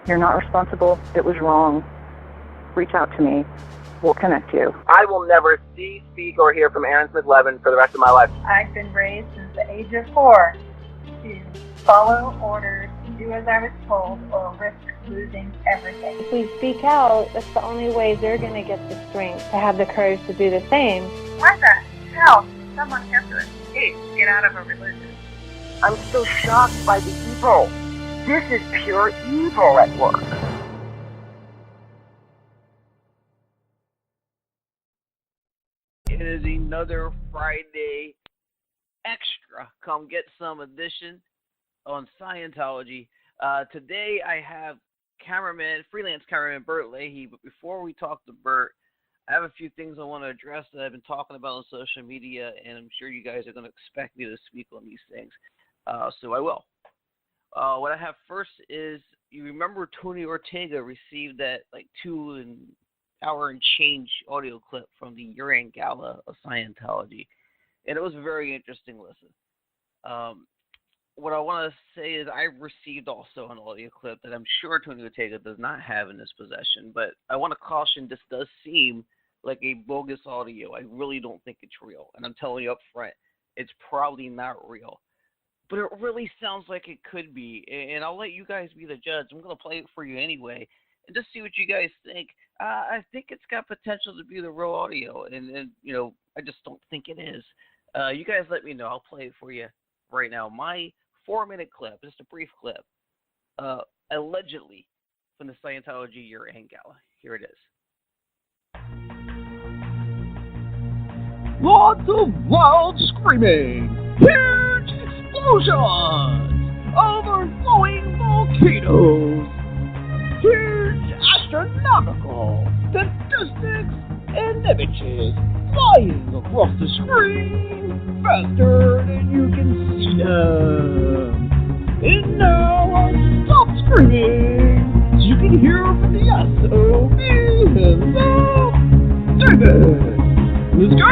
You're not responsible. It was wrong. Reach out to me. We'll connect you. I will never see, speak, or hear from Aaron Smith-Levin for the rest of my life. I've been raised since the age of 4 to follow orders, do as I was told, or risk losing everything. If we speak out, that's the only way they're going to get the strength to have the courage to do the same. Why the hell does someone have to escape to get out of a religion? I'm still shocked by the evil. This is pure evil at work. It is another Friday extra. Come get some edition on Scientology. Today I have freelance cameraman Bert Leahy. But before we talk to Bert, I have a few things I want to address that I've been talking about on social media, and I'm sure you guys are going to expect me to speak on these things. So I will. What I have first is, you remember Tony Ortega received that 2-hour and change audio clip from the Year End Gala of Scientology, and it was a very interesting listen. What I want to say is I received also an audio clip that I'm sure Tony Ortega does not have in his possession, but I want to caution, this does seem like a bogus audio. I really don't think it's real, and I'm telling you up front, it's probably not real. But it really sounds like it could be, and I'll let you guys be the judge. I'm going to play it for you anyway, and just see what you guys think. I think it's got potential to be the real audio, and I just don't think it is. You guys let me know. I'll play it for you right now. My 4-minute clip, just a brief clip, allegedly from the Scientology Year End Gala. Here it is. Lots of loud screaming, huge explosions, overflowing volcanoes, huge astronomical statistics and images flying across the screen faster than you can see them. And now I'll stop screaming so you can hear from the SOB himself, David. Let's go!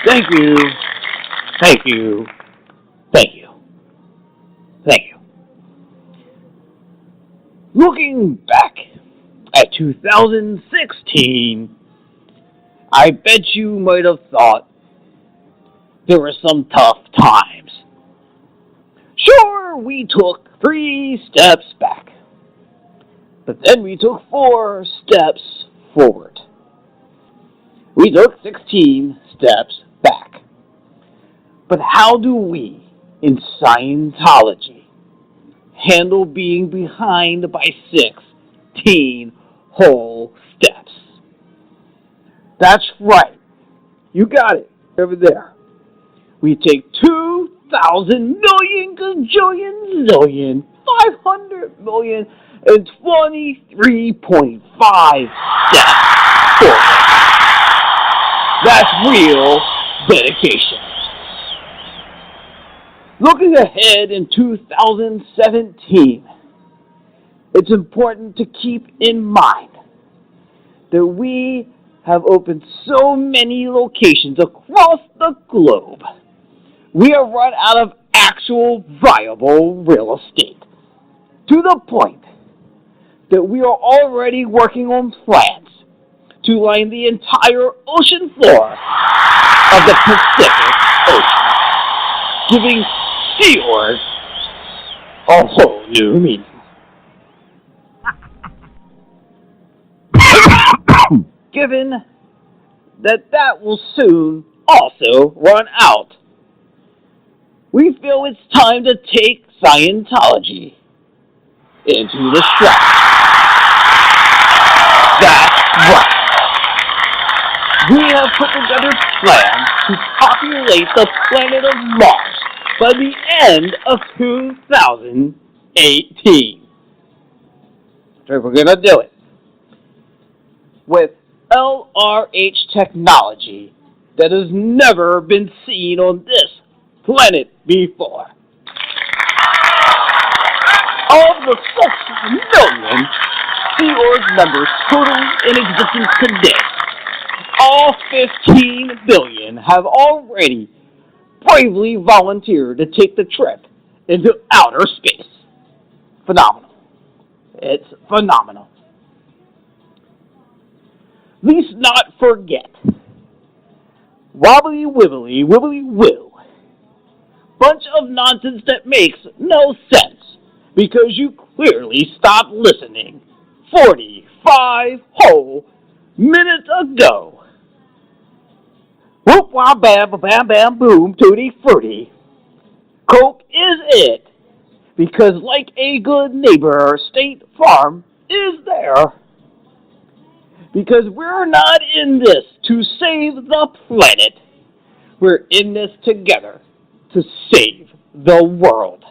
Thank you. Thank you. Thank you. Thank you. Looking back at 2016, I bet you might have thought there were some tough times. Sure, we took 3 steps back, but then we took 4 steps forward. We took 16 steps back. But how do we, in Scientology, handle being behind by 16 whole steps? That's right. You got it over there. We take 2,000 million gajillion zillion 500 million and 23.5 steps forward. That's real dedication. Looking ahead in 2017, it's important to keep in mind that we have opened so many locations across the globe. We have run out of actual viable real estate, to the point that we are already working on plans to line the entire ocean floor of the Pacific Ocean, giving fjords a whole new meaning. Given that will soon also run out, we feel it's time to take Scientology into the stripe. That's right. We have put together plans to populate the planet of Mars by the end of 2018. So we're going to do it with LRH technology that has never been seen on this planet before. Of the 6 million Sea Org members total in existence today, all 15 billion have already bravely volunteered to take the trip into outer space. Phenomenal. It's phenomenal. Let's not forget. Wobbly wibbly wibbly woo. Bunch of nonsense that makes no sense because you clearly stopped listening 45 whole minutes ago. Whoop wah bam bam bam boom tutti frutti. Coke is it because like a good neighbor, State Farm is there. Because we're not in this to save the planet. We're in this together to save the world.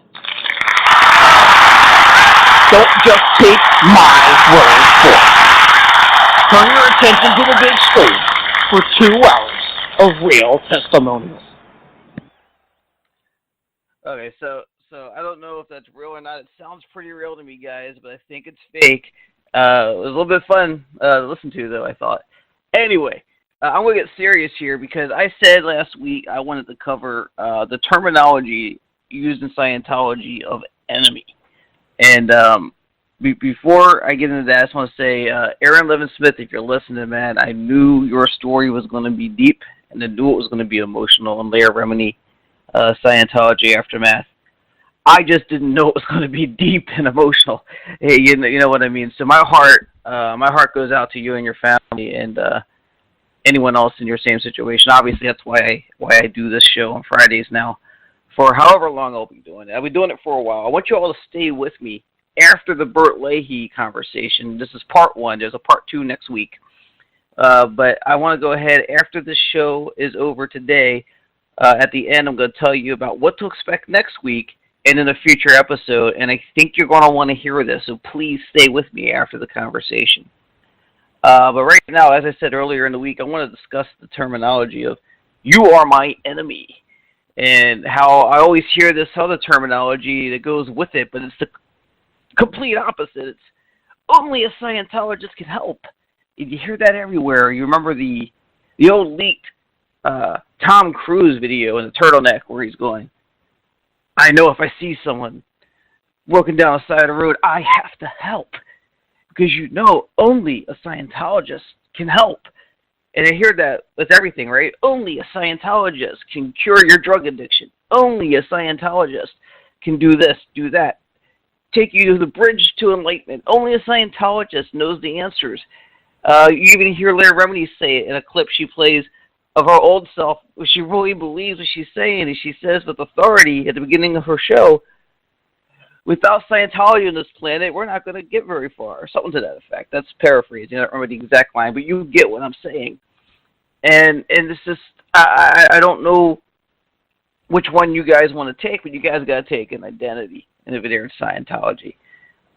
Don't just take my word for it. Turn your attention to the big screen for 2 hours of real testimonials. Okay, so I don't know if that's real or not. It sounds pretty real to me, guys, but I think it's fake. It was a little bit fun to listen to, though, I thought. Anyway, I'm going to get serious here because I said last week I wanted to cover the terminology used in Scientology of enemy. And before I get into that, I just want to say, Aaron Levin-Smith, if you're listening, man, I knew your story was going to be deep, and I knew it was going to be emotional and Leah Remini, Scientology Aftermath. I just didn't know it was going to be deep and emotional. Hey, you know what I mean. So my heart goes out to you and your family and anyone else in your same situation. Obviously, that's why I do this show on Fridays now, for however long I'll be doing it. I'll be doing it for a while. I want you all to stay with me after the Bert Leahy conversation. This is part 1. There's a part 2 next week. But I want to go ahead after this show is over today. At the end, I'm going to tell you about what to expect next week and in a future episode, and I think you're going to want to hear this, so please stay with me after the conversation. But right now, as I said earlier in the week, I want to discuss the terminology of "you are my enemy," and how I always hear this other terminology that goes with it, but it's the complete opposite. It's only a Scientologist can help. You hear that everywhere. You remember the old leaked Tom Cruise video in the turtleneck where he's going, I know if I see someone walking down the side of the road, I have to help. Because only a Scientologist can help. And I hear that with everything, right? Only a Scientologist can cure your drug addiction. Only a Scientologist can do this, do that. Take you to the bridge to enlightenment. Only a Scientologist knows the answers. You even hear Leah Remini say it in a clip she plays of her old self, where she really believes what she's saying, and she says with authority at the beginning of her show, without Scientology on this planet, we're not going to get very far, or something to that effect. That's paraphrasing. I don't remember the exact line, but you get what I'm saying. And it's just, I don't know which one you guys want to take, but you guys got to take an identity and if they're in Scientology.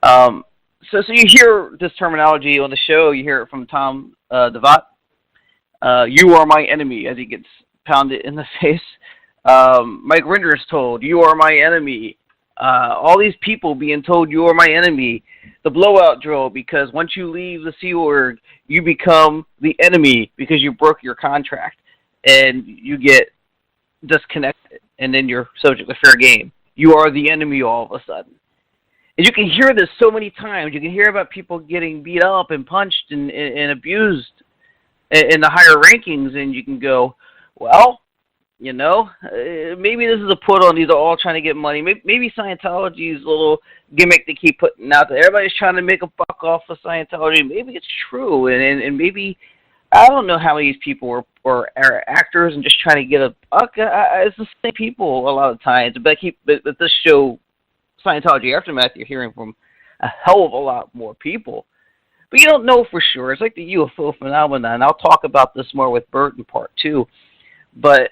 So you hear this terminology on the show, you hear it from Tom Devat. You are my enemy, as he gets pounded in the face. Mike Rinder is told, you are my enemy. All these people being told you are my enemy. The blowout drill, because once you leave the Sea Org, you become the enemy because you broke your contract and you get disconnected, and then you're subject to fair game. You are the enemy all of a sudden. And you can hear this so many times. You can hear about people getting beat up and punched and abused in the higher rankings, and you can go, well, maybe this is a put on. These are all trying to get money. Maybe Scientology's little gimmick they keep putting out there. Everybody's trying to make a buck off of Scientology. Maybe it's true, and maybe, I don't know how many of these people are actors and just trying to get a buck. It's the same people a lot of times. But this show, Scientology Aftermath, you're hearing from a hell of a lot more people. But you don't know for sure. It's like the UFO phenomenon. I'll talk about this more with Bert in part 2. But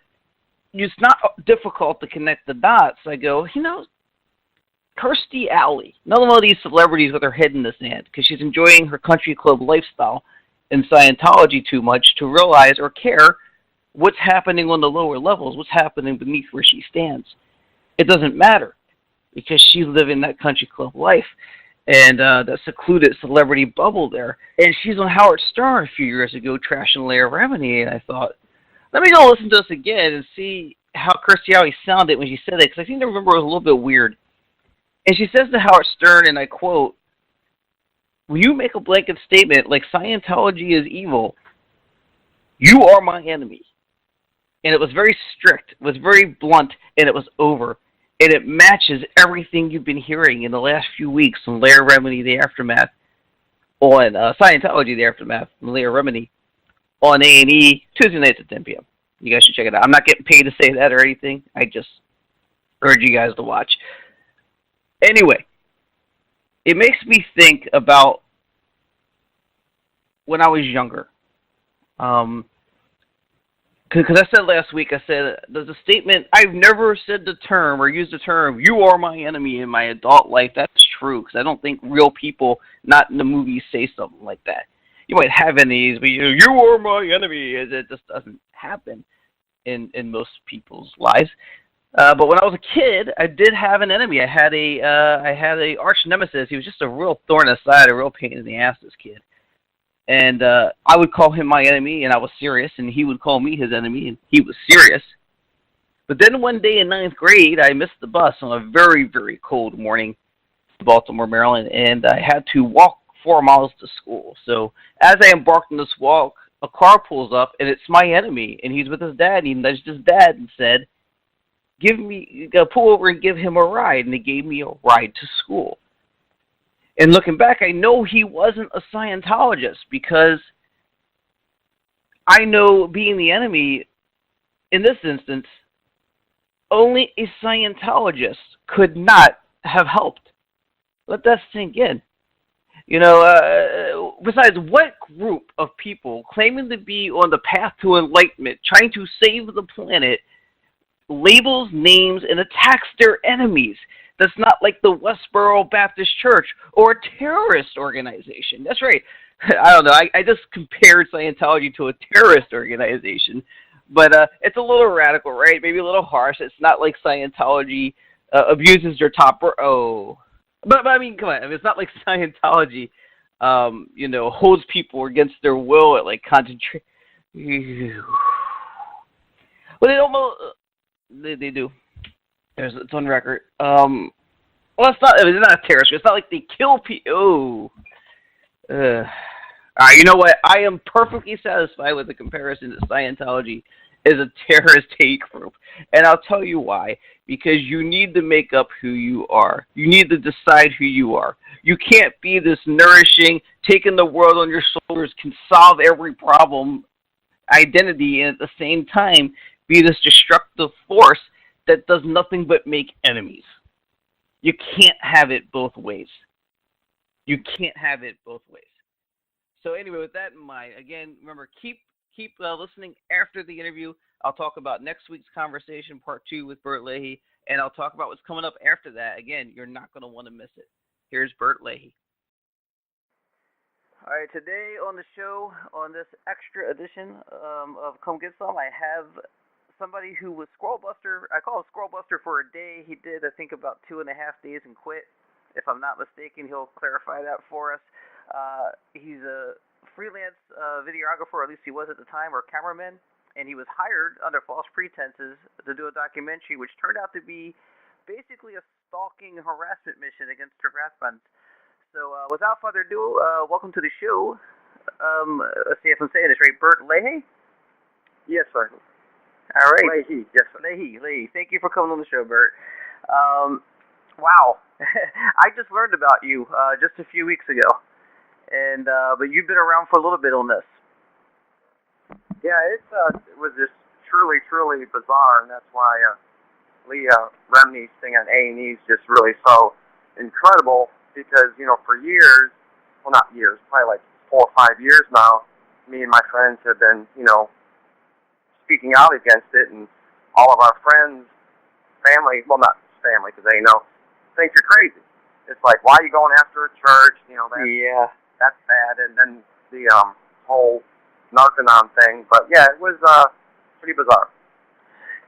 it's not difficult to connect the dots. I go, Kirstie Alley, another one of these celebrities with her head in the sand, because she's enjoying her country club lifestyle in Scientology too much to realize or care what's happening on the lower levels, what's happening beneath where she stands. It doesn't matter, because she's living that country club life. and that secluded celebrity bubble there. And she's on Howard Stern a few years ago trashing Leah Remini, and I thought, let me go listen to this again and see how Kirstie Alley sounded when she said it, because I seem to remember it was a little bit weird. And she says to Howard Stern, and I quote, "When you make a blanket statement like Scientology is evil, you are my enemy." And it was very strict, it was very blunt, and it was over. And it matches everything you've been hearing in the last few weeks on Leah Remini, The Aftermath, on Scientology, The Aftermath, and Leah Remini, on A&E, Tuesday nights at 10 p.m. You guys should check it out. I'm not getting paid to say that or anything. I just urge you guys to watch. Anyway, it makes me think about when I was younger. Because I said last week, I said, there's a statement, I've never said the term or used the term, "you are my enemy" in my adult life. That's true, because I don't think real people, not in the movies, say something like that. You might have enemies, but you are my enemy. It just doesn't happen in most people's lives. But when I was a kid, I did have an enemy. I had a arch nemesis. He was just a real thorn in the side, a real pain in the ass, this kid. And I would call him my enemy, and I was serious, and he would call me his enemy, and he was serious. But then one day in 9th grade, I missed the bus on a very, very cold morning in Baltimore, Maryland, and I had to walk 4 miles to school. So as I embarked on this walk, a car pulls up, and it's my enemy, and he's with his dad. He nudged his dad and said, pull over and give him a ride, and he gave me a ride to school. And looking back, I know he wasn't a Scientologist, because I know, being the enemy in this instance, only a Scientologist could not have helped. Let that sink in. You know, besides, what group of people claiming to be on the path to enlightenment, trying to save the planet, labels names and attacks their enemies? That's not like the Westboro Baptist Church or a terrorist organization. That's right. I don't know. I just compared Scientology to a terrorist organization. But it's a little radical, right? Maybe a little harsh. It's not like Scientology abuses their top... But I mean, come on. I mean, it's not like Scientology, you know, holds people against their will at, like, concentration. Well, they don't know... They do. It's on record. Well, it's not a terrorist. It's not like they kill people. All right, you know what? I am perfectly satisfied with the comparison that Scientology is a terrorist hate group. And I'll tell you why. Because you need to make up who you are. You need to decide who you are. You can't be this nourishing, taking the world on your shoulders, can solve every problem identity, and at the same time be this destructive force that does nothing but make enemies. You can't have it both ways. You can't have it both ways. So anyway, with that in mind, again, remember, keep listening after the interview. I'll talk about next week's conversation, part 2 with Bert Leahy, and I'll talk about what's coming up after that. Again, you're not going to want to miss it. Here's Bert Leahy. All right, today on the show, on this extra edition of Come Get Some, I have somebody who was Squirrel Buster. I call him Squirrel Buster for a day. He did, I think, about 2.5 days and quit. If I'm not mistaken, he'll clarify that for us. He's a freelance videographer, or at least he was at the time, or cameraman, and he was hired under false pretenses to do a documentary, which turned out to be basically a stalking harassment mission against harassment. So without further ado, welcome to the show. Let's see if I'm saying this right. Bert Leahy? Yes, sir. All right. Leahy, yes, sir. Leahy. Thank you for coming on the show, Bert. Wow. I just learned about you just a few weeks ago. And but you've been around for a little bit on this. Yeah, it was just truly, truly bizarre, and that's why Leah Remini's thing on A&E is just really so incredible, because, you know, for years, well, not years, probably like 4 or 5 years now, me and my friends have been, you know, speaking out against it, and all of our friends, family, well, not family, because they know, think you're crazy. It's like, why are you going after a church? You know, that's bad. And then the whole Narcanon thing. But yeah, it was pretty bizarre.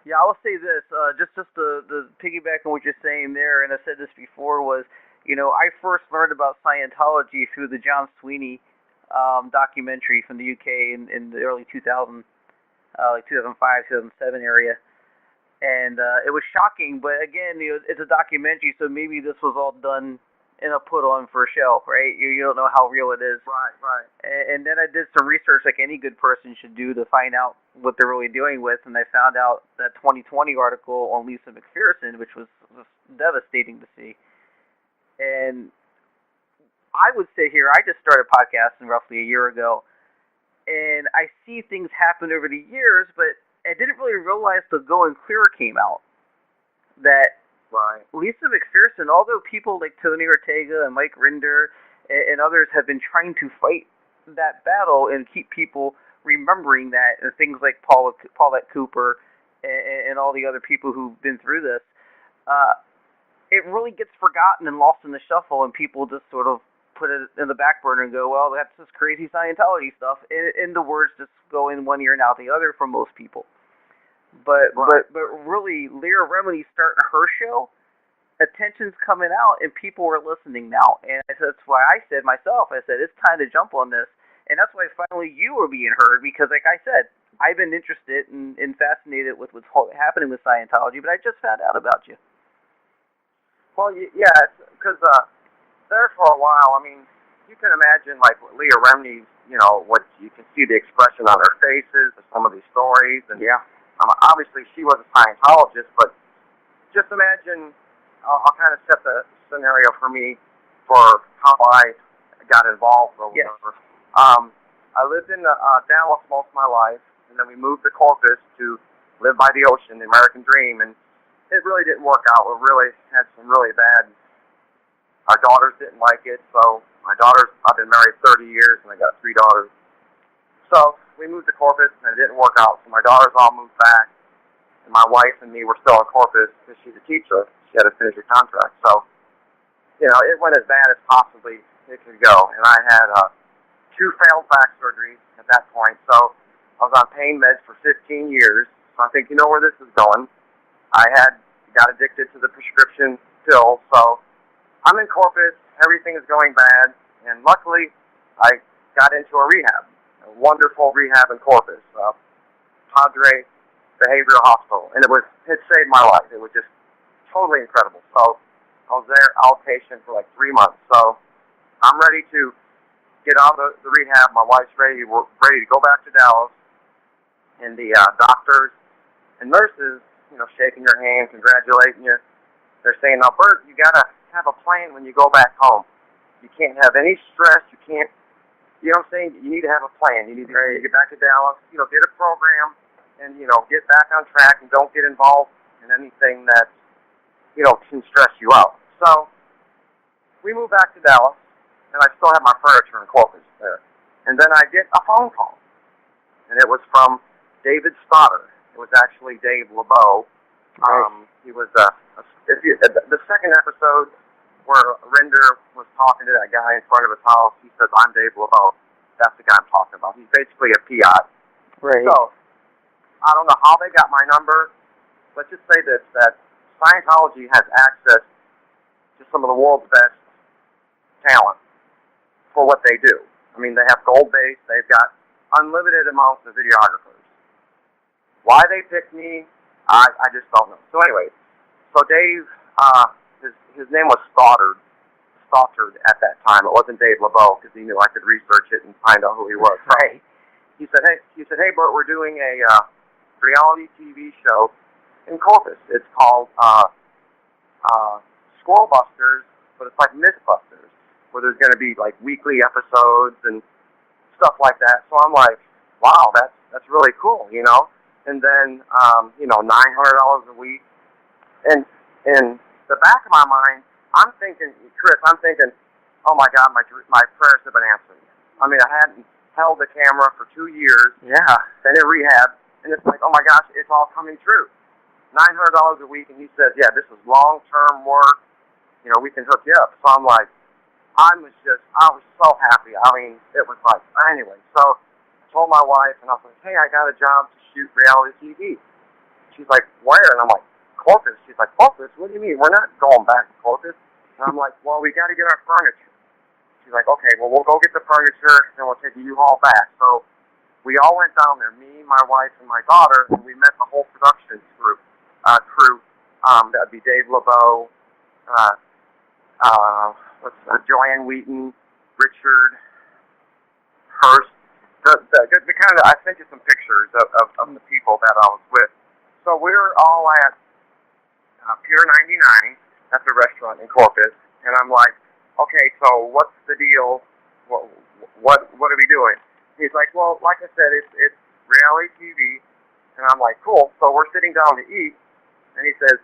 Yeah, I will say this, just to piggyback on what you're saying there, and I said this before, was You know, I first learned about Scientology through the John Sweeney documentary from the UK in the early 2000s, like 2005, 2007 area. And it was shocking, but again, you know, it's a documentary, so maybe this was all done in a put-on for a show, right? You don't know how real it is. Right. And then I did some research like any good person should do to find out what they're really dealing with, and I found out that 2020 article on Lisa McPherson, which was devastating to see. And I would sit here, I just started podcasting roughly a year ago, and I see things happen over the years, but I didn't really realize till Going Clear came out that Lisa McPherson, although people like Tony Ortega and Mike Rinder and others have been trying to fight that battle and keep people remembering that, and things like Paulette Cooper and all the other people who've been through this, it really gets forgotten and lost in the shuffle, and people just sort of put it in the back burner and go, well, that's just crazy Scientology stuff, and the words just go in one ear and out the other for most people. But really, Leah Remini's starting her show, attention's coming out, and people are listening now. And that's why I said myself, it's time to jump on this. And that's why finally you are being heard, because like I said, I've been interested and fascinated with what's happening with Scientology, but I just found out about you. Well, yeah, because there for a while, I mean, you can imagine, like, Leah Remini's, you know, what you can see the expression on their faces, some of these stories, and obviously she was a Scientologist, but just imagine, I'll kind of set the scenario for me for how I got involved or whatever. I lived in Dallas most of my life, and then we moved to Corpus to live by the ocean, the American dream, and it really didn't work out. We really had some really bad, our daughters didn't like it, so my daughters, I've been married 30 years, and I got 3 daughters. So we moved to Corpus, and it didn't work out. So my daughters all moved back, and my wife and me were still in Corpus because she's a teacher. She had to finish her contract. So, you know, it went as bad as possibly it could go. And I had 2 failed back surgeries at that point. So I was on pain meds for 15 years. So I think, you know where this is going. I got addicted to the prescription pills. So I'm in Corpus. Everything is going bad. And luckily, I got into a rehab. A wonderful rehab in Corpus, Padre Behavioral Hospital, and it saved my life. It was just totally incredible. So I was there outpatient for like 3 months. So I'm ready to get out of the rehab. My wife's ready. We're ready to go back to Dallas, and the doctors and nurses, you know, shaking your hand, congratulating you. They're saying, "Now, Bert, you gotta have a plan when you go back home. You can't have any stress. You can't." You know what I'm saying? You need to have a plan. You need to get back to Dallas, you know, get a program, and, you know, get back on track, and don't get involved in anything that, you know, can stress you out. So we moved back to Dallas, and I still have my furniture in Corpus there. And then I get a phone call, and it was from David Stoddard. It was actually Dave Lebow. He was the second episode where Rinder was talking to that guy in front of his house. He says, "I'm Dave Lebow." That's the guy I'm talking about. He's basically a PI. Right. So, I don't know how they got my number. Let's just say this, that Scientology has access to some of the world's best talent for what they do. I mean, they have gold base. They've got unlimited amounts of videographers. Why they picked me, I just don't know. So anyway, so Dave, his name was Stoddard at that time. It wasn't Dave Lebow, because he knew I could research it and find out who he was. Right. He said, "Hey, Bert, we're doing a reality TV show in Corpus. It's called Squirrel Busters, but it's like Mythbusters, where there's going to be like weekly episodes and stuff like that." So I'm like, "Wow, that's really cool, you know." And then you know, $900 a week, and in the back of my mind, I'm thinking, Chris, oh my God, my prayers have been answered. I mean, I hadn't held the camera for 2 years. Yeah. Been in rehab, and it's like, oh my gosh, it's all coming true. $900 a week, and he says, "Yeah, this is long-term work. You know, we can hook you up." So I'm like, I was so happy. I mean, it was like, anyway. So I told my wife, and I was like, "Hey, I got a job to shoot reality TV." She's like, "Where?" And I'm like, "Corpus." She's like, "Corpus? What do you mean? We're not going back to Corpus." And I'm like, well, we got to get our furniture. She's like, okay, well, we'll go get the furniture, and we'll take a U-Haul back. So we all went down there, me, my wife, and my daughter, and we met the whole production crew. That would be Dave Lebow, Joanne Wheaton, Richard Hurst. The kind of, I sent you some pictures of the people that I was with. So we were all at Pier 99 at the restaurant in Corpus, and I'm like, okay, so what's the deal? What are we doing? He's like, well, like I said, it's reality TV, and I'm like, cool. So we're sitting down to eat, and he says,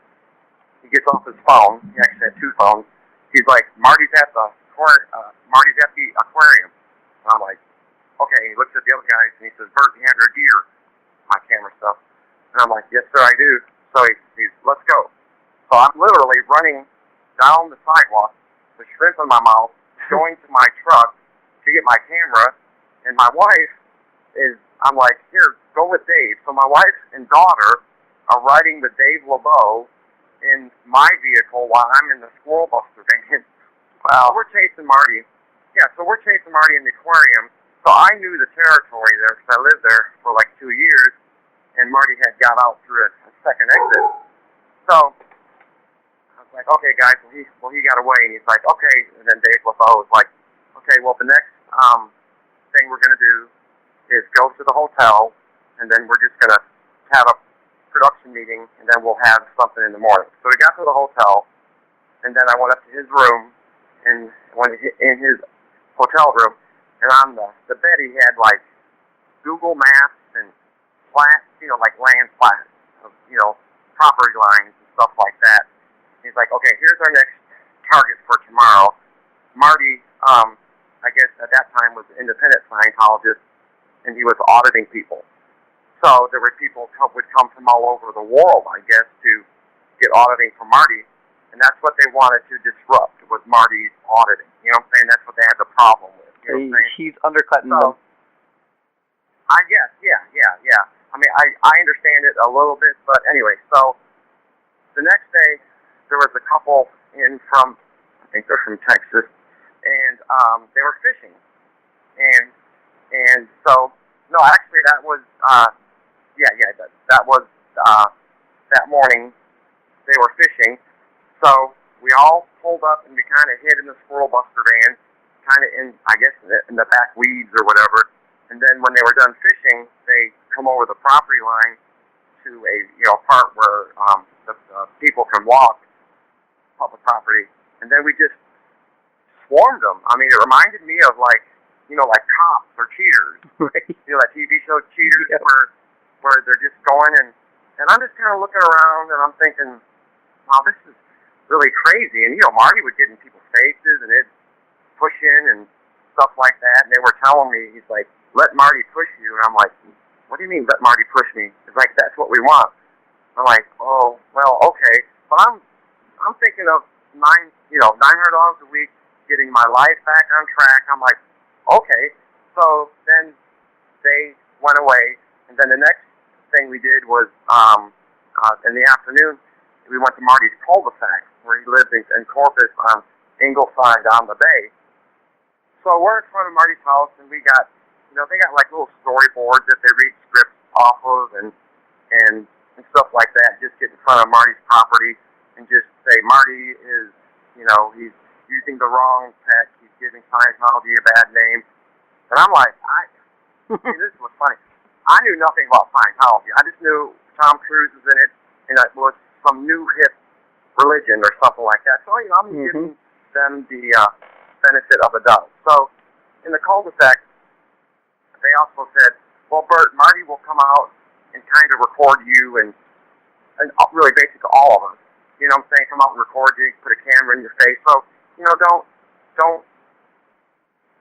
he gets off his phone. He actually had two phones. He's like, Marty's at the aquarium. And I'm like, okay. He looks at the other guys, and he says, Bert, you have your gear, my camera stuff. And I'm like, yes, sir, I do. So he's let's go. So I'm literally running down the sidewalk, with shrimp in my mouth, going to my truck to get my camera, and my wife I'm like, here, go with Dave. So my wife and daughter are riding the Dave Lebow in my vehicle while I'm in the Squirrel Buster van. Wow. So we're chasing Marty. Yeah, so we're chasing Marty in the aquarium. So I knew the territory there because I lived there for like 2 years, and Marty had got out through a second exit. So I was like, okay, guys, well, he got away, and he's like, okay. And then Dave Lebow was like, okay, well, the next thing we're going to do is go to the hotel, and then we're just going to have a production meeting, and then we'll have something in the morning. So we got to the hotel, and then I went up to his room, and went in his hotel room, and on the bed he had like Google Maps and plats, like land plats of, property lines and stuff like that. He's like, okay, here's our next target for tomorrow. Marty, I guess at that time was an independent Scientologist, and he was auditing people. So there were people would come from all over the world, I guess, to get auditing from Marty, and that's what they wanted to disrupt was Marty's auditing. You know what I'm saying? That's what they had the problem with. You know what I'm saying? He's undercutting them. I guess, yeah. I mean, I understand it a little bit, but anyway, so the next day there was a couple in from, I think they're from Texas, and they were fishing, and so no, actually that was that was that morning they were fishing. So we all pulled up and we kind of hid in the Squirrel Buster van, kind of in the back weeds or whatever. And then when they were done fishing, they come over the property line to a part where the people can walk public property, and then we just swarmed them. I mean, it reminded me of like Cops or Cheaters, right? That TV show Cheaters, yeah. where they're just going and I'm just kind of looking around and I'm thinking, wow, this is really crazy. And Marty would get in people's faces and it'd push in and stuff like that. And they were telling me, he's like, let Marty push you. And I'm like, what do you mean let Marty push me? It's like, that's what we want. I'm like, oh, well, okay. But I'm thinking of $900 a week, getting my life back on track. I'm like, okay. So then they went away, and then the next thing we did was in the afternoon we went to Marty's cul-de-sac where he lived in Corpus on Ingleside on the bay. So we're in front of Marty's house, and we got they got like little storyboards that they read scripts off of and stuff like that. Just get in front of Marty's property and just say Marty is he's using the wrong text. He's giving Scientology a bad name. And I'm like, this was funny. I knew nothing about Scientology. I just knew Tom Cruise was in it, and it was some new hip religion or something like that. So, I'm giving them the benefit of the doubt. So, in the cul-de-sac, they also said, well, Bert, Marty will come out and kind of record you and really basically all of us. You know what I'm saying? Come out and record you, put a camera in your face. So,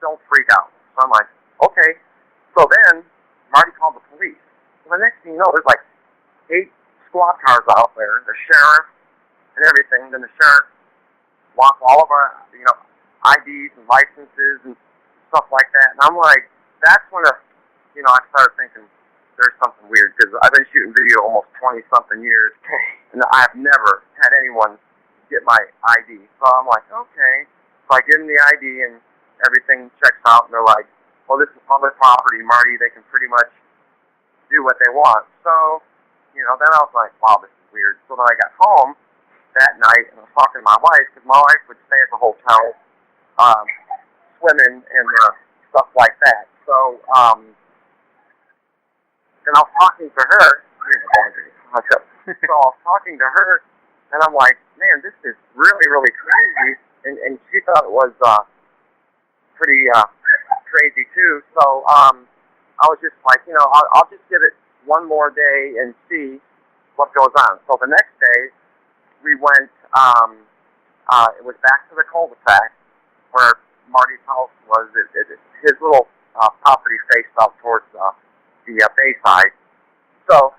don't freak out. So I'm like, okay. So then Marty called the police. So the next thing you know, there's like 8 squad cars out there, the sheriff and everything. Then the sheriff wants all of our, IDs and licenses and stuff like that. And I'm like, that's when I started thinking there's something weird, because I've been shooting video almost 20-something years, and I've never had anyone get my ID. So I'm like, okay. So I give them the ID and everything checks out, and they're like, well, this is public property, Marty. They can pretty much do what they want. So, you know, then I was like, wow, this is weird. So then I got home that night, and I was talking to my wife, because my wife would stay at the hotel, swimming and stuff like that. So, and I was talking to her. So I was talking to her, and I'm like, man, this is really, really crazy. And she thought it was pretty crazy too. So I was just like, you know, I'll just give it one more day and see what goes on. So the next day, we went. It was back to the cul-de-sac where Marty's house was. His little property faced out towards the bayside. So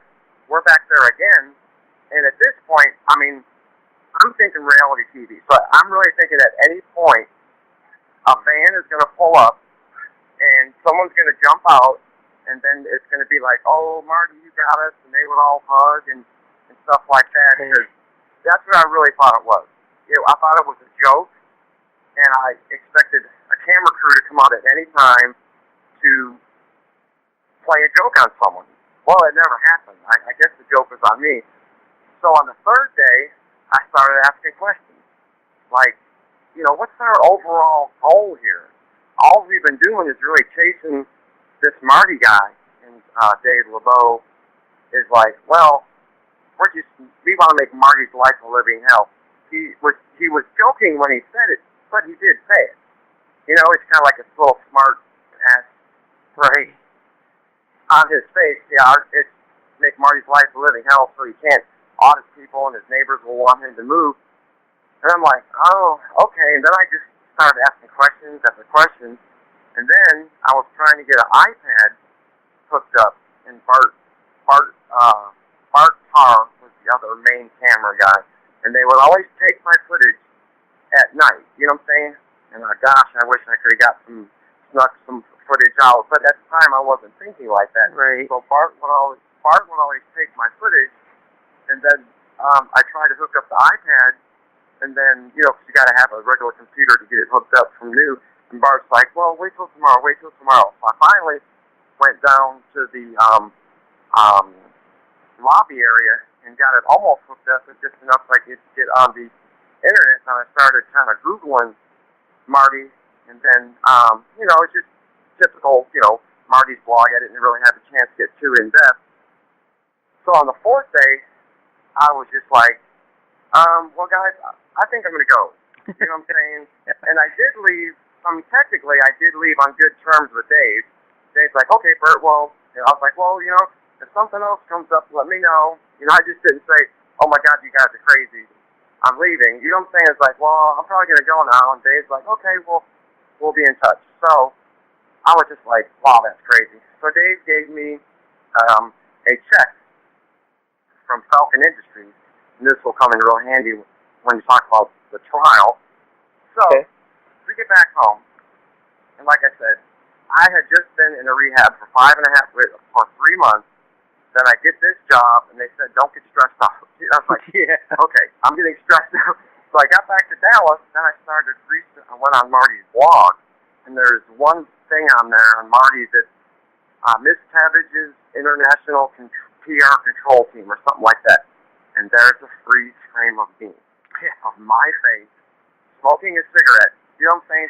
we're back there again, and at this point, I mean, I'm thinking reality TV. So I'm really thinking at any point, a van is going to pull up, and someone's going to jump out, and then it's going to be like, oh, Marty, you got us, and they would all hug and stuff like that. Because that's what I really thought it was. You know, I thought it was a joke, and I expected a camera crew to come out at any time to play a joke on someone. Well, it never happened. I guess the joke was on me. So on the third day, I started asking questions. Like, you know, what's our overall goal here? All we've been doing is really chasing this Marty guy. And Dave Lebow is like, well, we want to make Marty's life a living hell. He was joking when he said it, but he did say it. You know, it's kind of like a little smart ass, right? On his face, yeah, it's make Marty's life a living hell, so he can't audit people, and his neighbors will want him to move. And I'm like, oh, okay. And then I just started asking questions after questions, and then I was trying to get an iPad hooked up, and Bart Tarr was the other main camera guy, and they would always take my footage at night. You know what I'm saying? And gosh, I wish I could have got snuck some footage out, but at the time I wasn't thinking like that. Right. So Bart would always take my footage, and then I tried to hook up the iPad, and then, you know, 'cause you got to have a regular computer to get it hooked up from new. And Bart's like, well, wait till tomorrow. So I finally went down to the lobby area and got it almost hooked up, but just enough so I could get on the internet. And I started kind of Googling Marty, and then, you know, it's just typical, you know, Marty's blog. I didn't really have a chance to get too in-depth. So on the fourth day, I was just like, well, guys, I think I'm going to go. You know what I'm saying? And I did leave. Technically, I did leave on good terms with Dave. Dave's like, okay, Bert, well, you know, I was like, well, you know, if something else comes up, let me know. You know, I just didn't say, oh, my God, you guys are crazy. I'm leaving. You know what I'm saying? It's like, well, I'm probably going to go now. And Dave's like, okay, well, we'll be in touch. So I was just like, wow, that's crazy. So Dave gave me a check from Falcon Industries, and this will come in real handy when you talk about the trial. So we get back home, and like I said, I had just been in a rehab for 3 months. Then I get this job, and they said, don't get stressed out. I was like, yeah, okay, I'm getting stressed out. So I got back to Dallas, then I started I went on Marty's blog, and there's one thing on there on Marty that Miss Cabbage's International PR Control Team or something like that. And there's a freeze frame of me, of my face, smoking a cigarette. You know what I'm saying?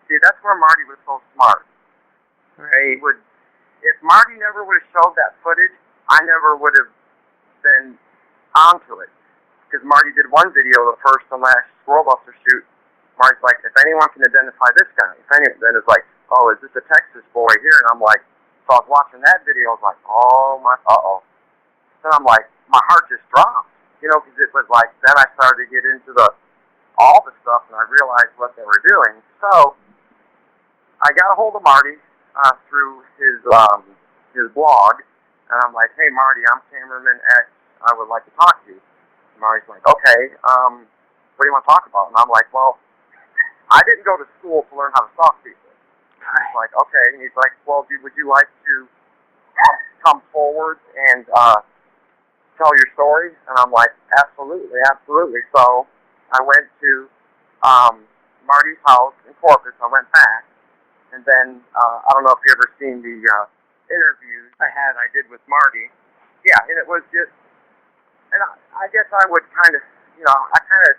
See, that's where Marty was so smart. Right? If Marty never would have showed that footage, I never would have been onto it. Because Marty did one video, the first and last Squirrel Buster shoot. Marty's like, if anyone can identify this guy, then it's like, oh, is this a Texas boy here? And I'm like, so I was watching that video, I was like, oh my, Then I'm like, my heart just dropped, you know, because it was like, then I started to get into all the stuff, and I realized what they were doing. So I got a hold of Marty through his blog, and I'm like, hey, Marty, I'm cameraman X. I would like to talk to you. And Marty's like, okay, what do you want to talk about? And I'm like, well, I didn't go to school to learn how to stalk people. He's like, okay. And he's like, well, would you like to come forward and tell your story? And I'm like, absolutely. So I went to Marty's house in Corpus. I went back, and then I don't know if you ever seen the interviews I did with Marty. Yeah, and it was just, and I guess I would kind of, I kind of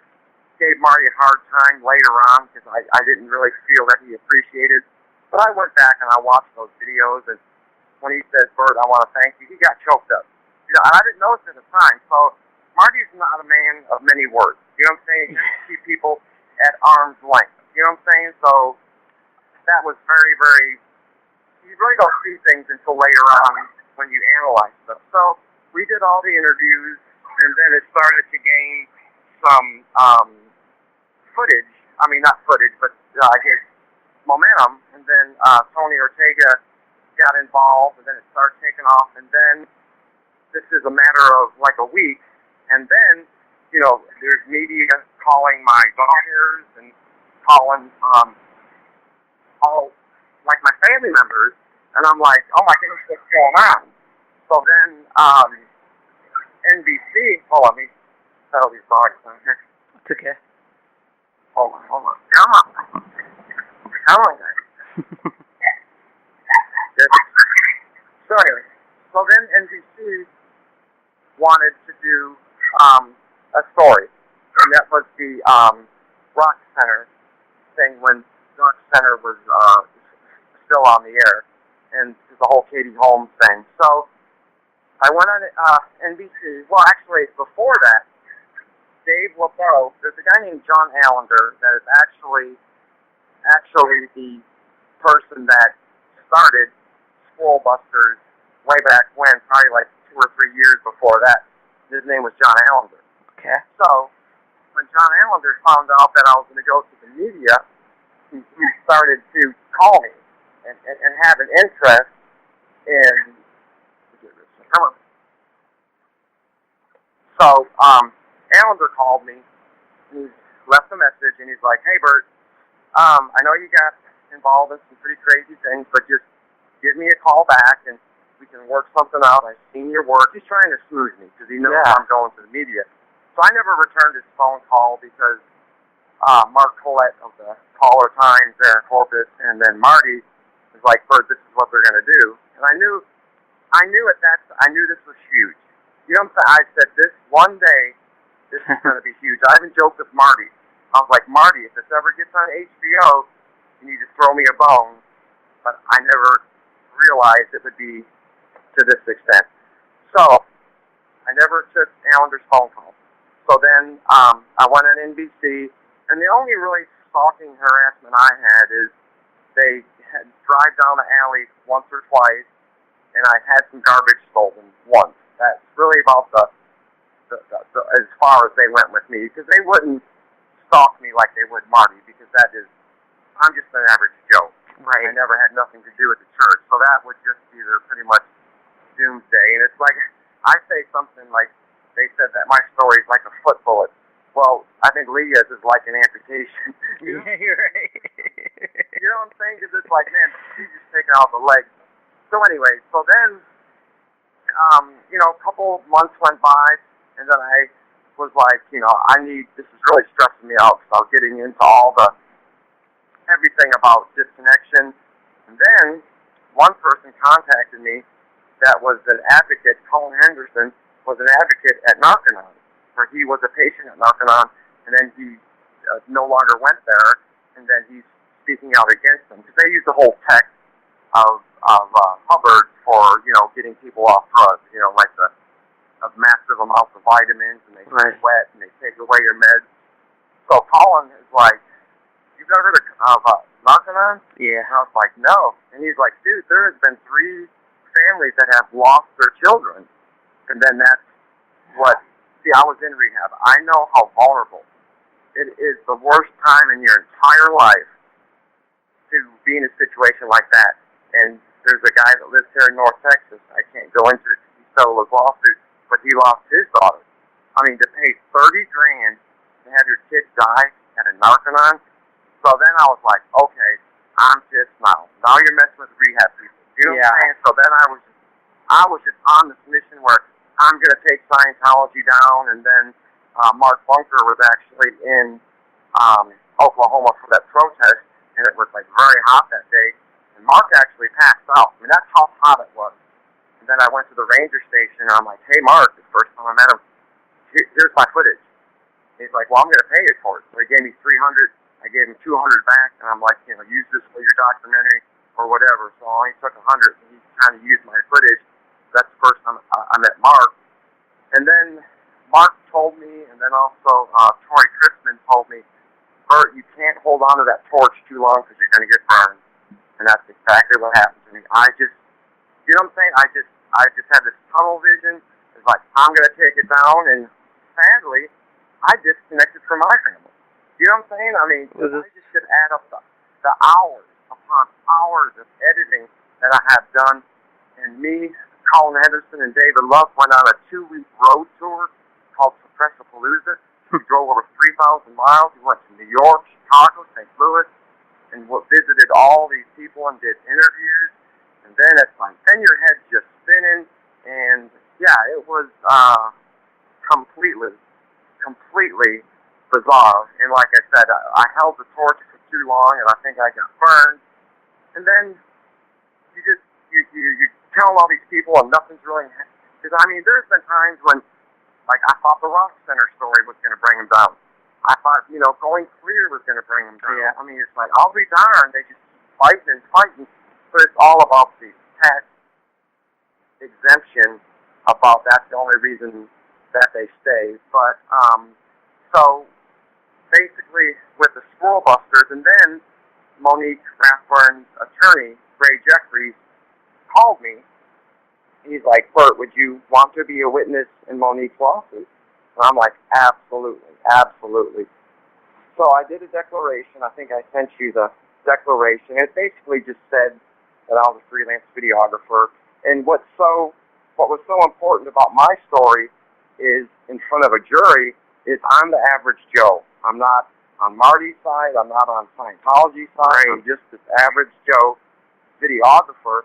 gave Marty a hard time later on because I didn't really feel that he appreciated. But I went back and I watched those videos, and when he said, "Bert, I want to thank you," he got choked up. And I didn't notice at the time. So Marty's not a man of many words. You know what I'm saying? He can keep people at arm's length. You know what I'm saying? So that was very, very, you really don't see things until later on when you analyze stuff. So we did all the interviews, and then it started to gain some footage. I mean, not footage, but I guess momentum. And then Tony Ortega got involved, and then it started taking off. And then this is a matter of like a week, and then there's media calling my daughters and calling all like my family members, and I'm like, oh my goodness, what's going on? So then NBC, hold on, let me settle these dogs down here. It's okay. Hold on. Come on, guys. So anyway, so then NBC wanted to do a story, and that was the Rock Center thing when Rock Center was still on the air, and the whole Katie Holmes thing. So I went on NBC. Well, actually, before that, Dave Lebow, there's a guy named John Allender that is actually the person that started Squirrel Busters way back when, probably like 2 or 3 years before that. His name was John Allender. Okay. So when John Allender found out that I was going to go to the media, he started to call me and have an interest in. Come on. So Allender called me. He left a message, and he's like, "Hey, Bert, I know you got involved in some pretty crazy things, but just give me a call back, and we can work something out. I've seen your work." He's trying to smooth me because he knows I'm going to the media. So I never returned his phone call because Mark Collette of the Caller Times there in Corpus, and then Marty was like, "Bert, this is what they're going to do." And I knew this was huge. You know what I'm saying? I said, this one day, this is going to be huge. I even joked with Marty. I was like, "Marty, if this ever gets on HBO, you need to throw me a bone." But I never realized it would be to this extent. So I never took Allender's phone call. So then I went on NBC, and the only really stalking harassment I had is they had drive down the alley once or twice, and I had some garbage stolen once. That's really about the as far as they went with me, because they wouldn't stalk me like they would Marty, because I'm just an average Joe. Right. I never had nothing to do with the church, so that would just be their pretty much doomsday. And it's like, I say something like, they said that my story is like a foot bullet. Well, I think Leah's is like an amputation. Yeah, you're right. You know what I'm saying? Because it's like, man, she's just taking out the leg. So anyway, so then, a couple months went by, and then I was like, this is really stressing me out, because I was getting into everything about Disconnections. And then one person contacted me that was an advocate. Colin Henderson was an advocate at Narcanon, where he was a patient at Narcanon, and then he no longer went there, and then he's speaking out against them, because they use the whole text of Hubbard for getting people off drugs, like the massive amounts of vitamins, and they sweat, and they take away your meds. So Colin is like, "You've ever heard of Narcanon?" Yeah. And I was like, "No." And he's like, "Dude, there has been 3 families that have lost their children." And then that's I was in rehab. I know how vulnerable. It is the worst time in your entire life to be in a situation like that. And there's a guy that lives here in North Texas. I can't go into it. He settled his lawsuit, but he lost his daughter. I mean, to pay $30,000 to have your kid die at a Narcanon. So then I was like, okay, I'm pissed now. Now you're messing with rehab people. You know what I'm saying? So then I was just on this mission where I'm going to take Scientology down, and then Mark Bunker was actually in Oklahoma for that protest, and it was like very hot that day. And Mark actually passed out. I mean, that's how hot it was. And then I went to the ranger station, and I'm like, hey, Mark, the first time I met him, here's my footage. He's like, well, I'm going to pay you for it. So he gave me $300. I gave him $200 back, and I'm like, use this for your documentary or whatever. So I only took $100, and he kind of used my footage. That's the first time I met Mark. And then Mark told me, and then also Troy Christman told me, Bert, you can't hold on to that torch too long because you're going to get burned. And that's exactly what happened to me. You know what I'm saying? I just had this tunnel vision. It's like, I'm going to take it down, and sadly, I disconnected from my family. You know what I'm saying? I mean, I just could add up the hours upon hours of editing that I have done. And me, Colin Henderson, and David Love went on a 2-week road tour called Suppressapalooza. We drove over 3,000 miles. We went to New York, Chicago, St. Louis, and visited all these people and did interviews. And then it's like, then your head's just spinning. And yeah, it was completely bizarre. And like I said, I held the torch for too long, and I think I got burned. And then you tell all these people, and nothing's really. Because I mean, there's been times when, like, I thought the Rock Center story was going to bring him down. I thought, going clear was going to bring him down. Yeah. I mean, it's like, I'll be darned. They just fighting and fighting. But it's all about the tax exemption. About that's the only reason that they stay. But so basically, with the Squirrel Busters, and then Monique Rathburn's attorney, Ray Jeffries, called me. He's like, Bert, would you want to be a witness in Monique's lawsuit? And I'm like, absolutely, absolutely. So I did a declaration. I think I sent you the declaration. It basically just said that I was a freelance videographer. And what was so important about my story is, in front of a jury, is I'm the average Joe. I'm not on Marty's side. I'm not on Scientology's side. Right. I'm just this average Joe videographer,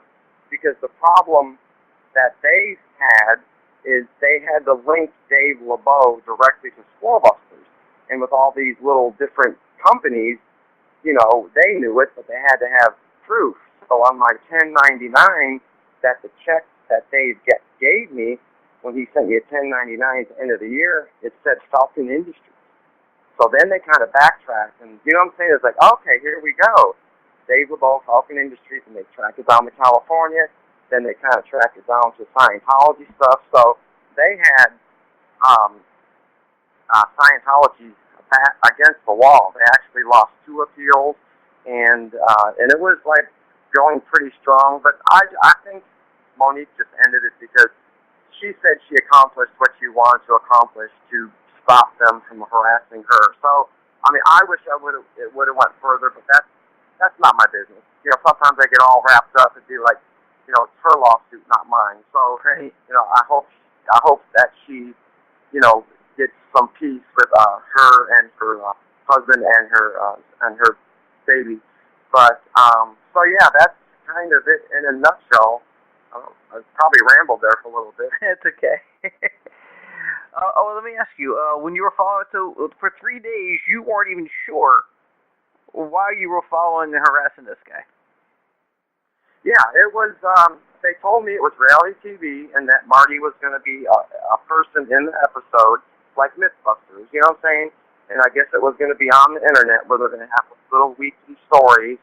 because the problem that they had is they had to link Dave Lebow directly to Squirrel Busters. And with all these little different companies, they knew it, but they had to have proof. So on my 1099, that the check that Dave gave me, when he sent me a 1099 at the end of the year, it said Falcon Industries. So then they kind of backtracked, and you know what I'm saying? It's like, okay, here we go. Dave Lebow, Falcon Industries, and they tracked it down to California. Then they kind of tracked it down to Scientology stuff. So they had Scientology against the wall. They actually lost 2 appeals, and it was like going pretty strong. But I think Monique just ended it because she said she accomplished what she wanted to accomplish to stop them from harassing her. So I mean, I wish it would have went further, but that's not my business. Sometimes I get all wrapped up and be like, it's her lawsuit, not mine. So, right. I hope that she, gets some peace with her and her husband and her baby. But so yeah, that's kind of it in a nutshell. I probably rambled there for a little bit. It's okay. Let me ask you. When you were following, for 3 days, you weren't even sure why you were following and harassing this guy. Yeah, it was, they told me it was reality TV and that Marty was going to be a person in the episode, like Mythbusters, you know what I'm saying? And I guess it was going to be on the internet where they're going to have little weekly stories.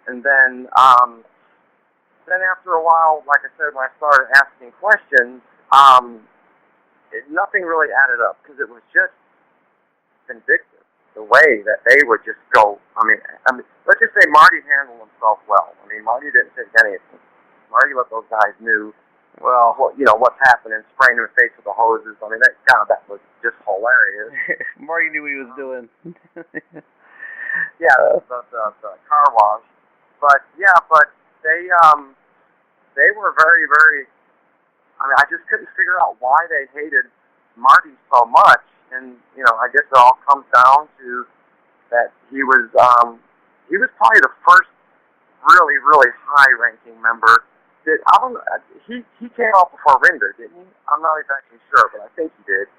And then after a while, like I said, when I started asking questions, nothing really added up because it was just vindictive. The way that they would just go, I mean, let's just say Marty handled himself well. I mean, Marty didn't take anything. Marty let those guys knew, well, what's happening, spraying their face with the hoses. I mean, that was just hilarious. Marty knew what he was doing. Yeah, the car wash. But they were very, very, I mean, I just couldn't figure out why they hated Marty so much. And, I guess it all comes down to that he was probably the first really, really high-ranking member. He came out before Rinder, didn't he? I'm not exactly sure, but I think he did.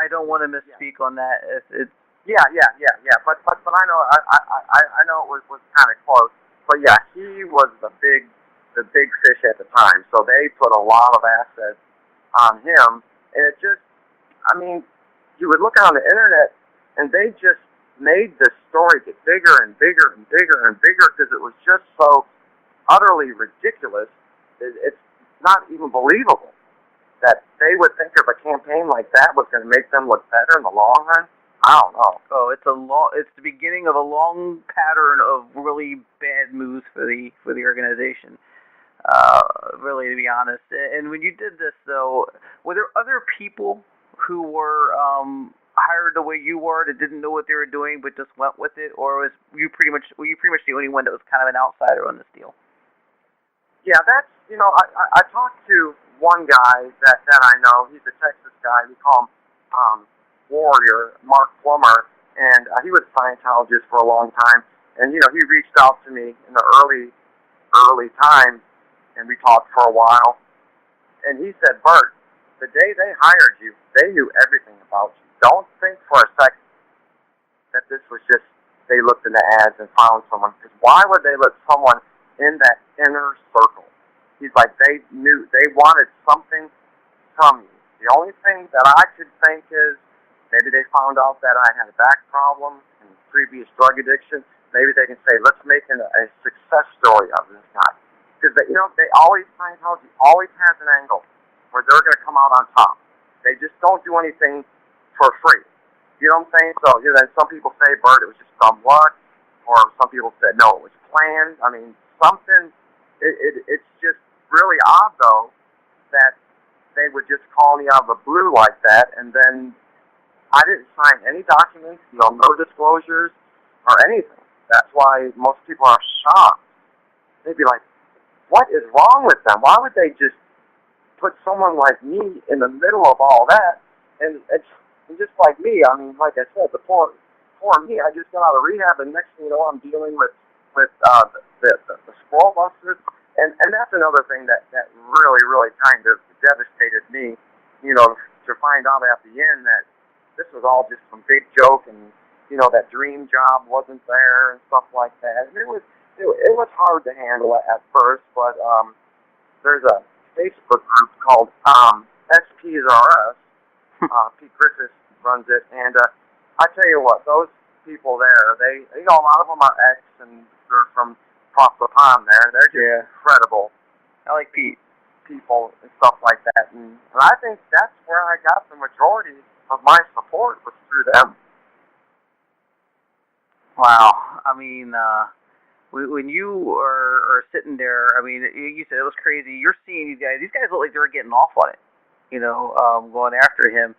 I don't want to misspeak on that. It's yeah. But I know I know it was kind of close. But yeah, he was the big fish at the time. So they put a lot of assets on him, and it just, I mean, you would look on the internet, and they just made the story get bigger and bigger and bigger and bigger because it was just so utterly ridiculous. It's not even believable that they would think of a campaign like that was going to make them look better in the long run. I don't know. Oh, it's the beginning of a long pattern of really bad moves for the organization. Really, to be honest. And when you did this, though, were there other people who were hired the way you were that didn't know what they were doing but just went with it, or were you pretty much the only one that was kind of an outsider on this deal? Yeah, that's, you know, I talked to one guy that I know. He's a Texas guy. We call him Warrior, Mark Plummer, and he was a Scientologist for a long time. And, you know, he reached out to me in the early time, and we talked for a while. And he said, Bert, the day they hired you, they knew everything about you. Don't think for a second that this was just, they looked in the ads and found someone. Because why would they let someone in that inner circle? He's like, they knew, they wanted something from you. The only thing that I could think is, maybe they found out that I had a back problem and previous drug addiction. Maybe they can say, let's make a success story of this guy. Because, you know, Scientology always has an angle where they're going to come out on top. They just don't do anything for free. You know what I'm saying? So, you know, then some people say, Bert, it was just some luck. Or some people said, no, it was planned. I mean, something, it's just really odd, though, that they would just call me out of the blue like that, and then I didn't sign any documents, you know, no disclosures or anything. That's why most people are shocked. They'd be like, what is wrong with them? Why would they just put someone like me in the middle of all that? And it's just like me. I mean, like I said, before me, I just got out of rehab, and next thing you know, I'm dealing with the Squirrel busters. And that's another thing that really kind of devastated me, you know, to find out at the end that this was all just some big joke, and, you know, that dream job wasn't there and stuff like that. And it was hard to handle at first, but there's a Facebook group called SPSRS. Pete Griffiths runs it, and I tell you what, those people there, they, you know, a lot of them are ex, and they're from across the pond there. They're just incredible. I like Pete. People and stuff like that, and I think that's where I got the majority of my support was through them. Wow. I mean, when you are sitting there, I mean, you said it was crazy. You're seeing these guys. These guys look like they were getting off on it, you know, going after him.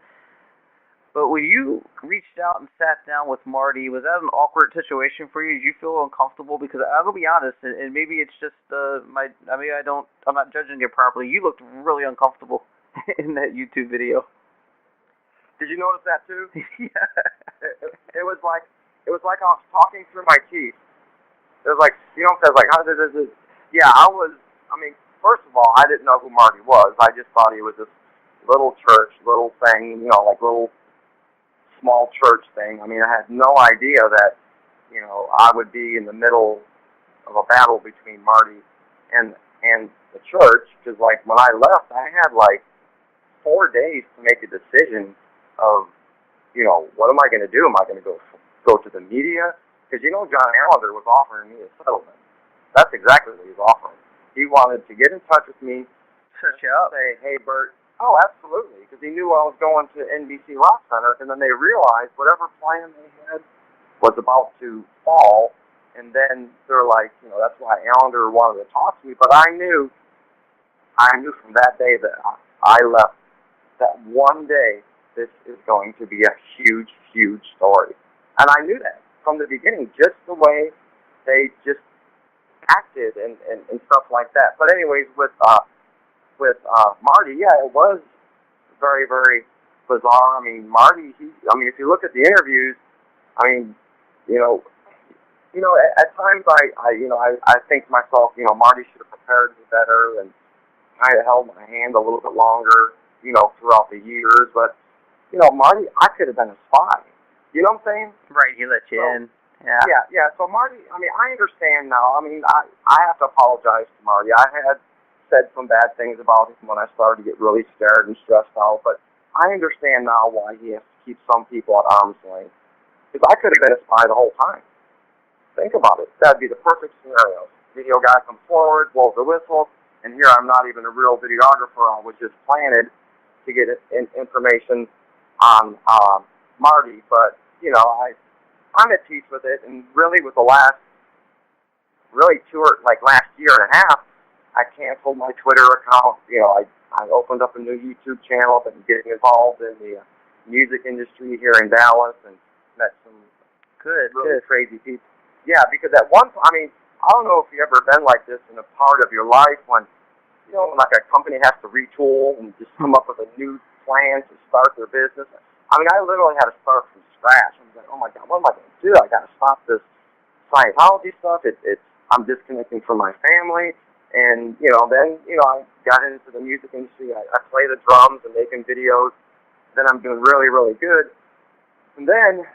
But when you reached out and sat down with Marty, was that an awkward situation for you? Did you feel uncomfortable? Because I'm gonna be honest, and maybe it's just I'm not judging it properly. You looked really uncomfortable in that YouTube video. Did you notice that too? Yeah. It was like I was talking through my teeth. It was like, you know, it was like, how did this? Yeah, I mean, first of all, I didn't know who Marty was. I just thought he was this little church, little thing, you know, like little small church thing. I mean, I had no idea that, you know, I would be in the middle of a battle between Marty and the church. Because, like, when I left, I had like 4 days to make a decision of, you know, what am I going to do? Am I going to go to the media? Because, you know, John Allender was offering me a settlement. That's exactly what he was offering. He wanted to get in touch with me, shut you up, say, hey, Bert. Oh, absolutely, because he knew I was going to NBC Rock Center, and then they realized whatever plan they had was about to fall, and then they're like, you know, that's why Allender wanted to talk to me. But I knew from that day that I left, that one day this is going to be a huge, huge story. And I knew that from the beginning, just the way they just acted and stuff like that. But anyways, with Marty, yeah, it was very, very bizarre. I mean, Marty, if you look at the interviews, I mean, you know, at times I think to myself, you know, Marty should have prepared me better and kind of held my hand a little bit longer, you know, throughout the years. But Marty, I could have been a spy. You know what I'm saying? Right, he let you in. Yeah. Yeah. So Marty, I understand now. I have to apologize to Marty. I had said some bad things about him when I started to get really scared and stressed out, but I understand now why he has to keep some people at arm's length. Because I could have been a spy the whole time. Think about it. That'd be the perfect scenario. Video guy comes forward, blows the whistle, and here I'm not even a real videographer. I was just planted to get information on Marty, but I'm at peace with it, and really with the last year and a half, I canceled my Twitter account. I opened up a new YouTube channel, been getting involved in the music industry here in Dallas, and met some really crazy people. Yeah, because at one point, I don't know if you've ever been like this in a part of your life when, like a company has to retool and just come up with a new plan to start their business. I literally had to start from scratch. I was like, oh my God, what am I going to do? I got to stop this Scientology stuff. I'm disconnecting from my family. And, then I got into the music industry. I play the drums and making videos. Then I'm doing really, really good. And then